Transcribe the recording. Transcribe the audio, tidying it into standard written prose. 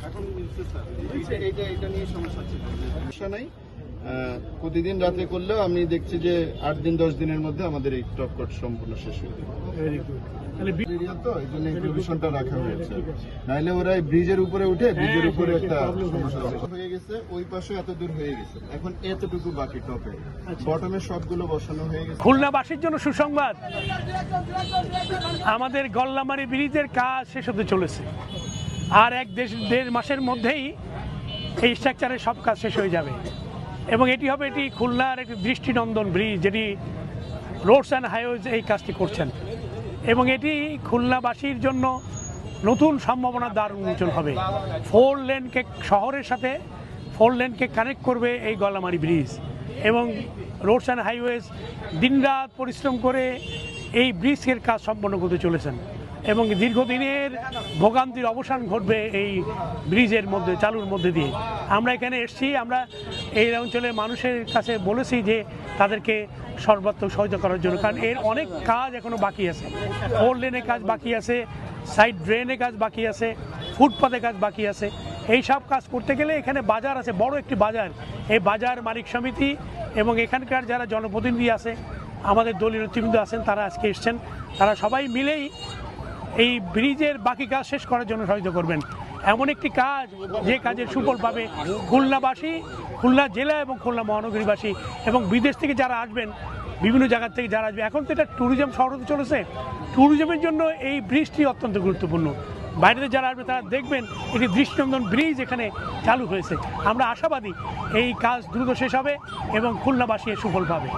এখন এটা নিয়ে সমস্যা ছিল, সমস্যা নাই। প্রতিদিন রাতে করলেও আমি দেখছি যে 8 দিন 10 দিনের মধ্যে আমাদের এই টপ কোট সম্পূর্ণ শেষ হয়ে যাবে। তো এই জন্য এই প্রভিশনটা রাখা হয়েছে, নাইলে ওরা ব্রিজের উপরে উঠে ব্রিজের উপরে একটা সমস্যা হয়ে গেছে। ওই পাশে এত দূর হয়ে গেছে, এখন এতটুকু বাকি টপে, বটমে সবগুলো বসানো হয়ে গেছে। খুলনাবাসীর জন্য সুসংবাদ, আমাদের গল্লামারী ব্রিজের কাজ শেষ হতে চলেছে। আর দেড় মাসের মধ্যেই এই স্ট্রাকচারের সব কাজ শেষ হয়ে যাবে এবং এটি খুলনার একটি দৃষ্টিনন্দন ব্রিজ, যেটি রোডস অ্যান্ড হাইওয়েজ এই কাজটি করছেন এবং এটি খুলনাবাসীর জন্য নতুন সম্ভাবনার দ্বার উন্মোচন হবে। 4 লেনকে শহরের সাথে 4 লেনকে কানেক্ট করবে এই গল্লামারী ব্রিজ এবং রোডস অ্যান্ড হাইওয়েজ দিনরাত পরিশ্রম করে এই ব্রিজের কাজ সম্পন্ন করতে চলেছেন এবং দীর্ঘদিনের ভোগান্তির অবসান ঘটবে এই ব্রিজের মধ্যে চালুর মধ্যে দিয়ে। আমরা এখানে এসেছি, আমরা এই অঞ্চলের মানুষের কাছে বলেছি যে তাদেরকে সর্বাত্মক সহায়তা করার জন্য, কারণ এর অনেক কাজ এখনও বাকি আছে। 4 লেনের কাজ বাকি আছে, সাইড ড্রেনের কাজ বাকি আছে, ফুটপাথের কাজ বাকি আছে। এই সব কাজ করতে গেলে এখানে বাজার আছে, বড় একটি বাজার। এই বাজার মালিক সমিতি এবং এখানকার যারা জনপ্রতিনিধি আছে, আমাদের দলীয় নেতৃবৃন্দ আছেন, তারা আজকে এসছেন। তারা সবাই মিলেই এই ব্রিজের বাকি কাজ শেষ করার জন্য সহায়তা করবেন। এমন একটি কাজ যে কাজের সুফল পাবে খুলনাবাসী, খুলনা জেলা এবং খুলনা মহানগরীবাসী এবং বিদেশ থেকে যারা আসবেন, বিভিন্ন জায়গা থেকে যারা আসবে। এখন তো এটা ট্যুরিজম শহর হতে চলেছে, ট্যুরিজমের জন্য এই ব্রিজটি অত্যন্ত গুরুত্বপূর্ণ। বাইরে যারা আসবে তারা দেখবেন একটি দৃষ্টিনন্দন ব্রিজ এখানে চালু হয়েছে। আমরা আশাবাদী এই কাজ দ্রুত শেষ হবে এবং খুলনাবাসী এর সুফল পাবে।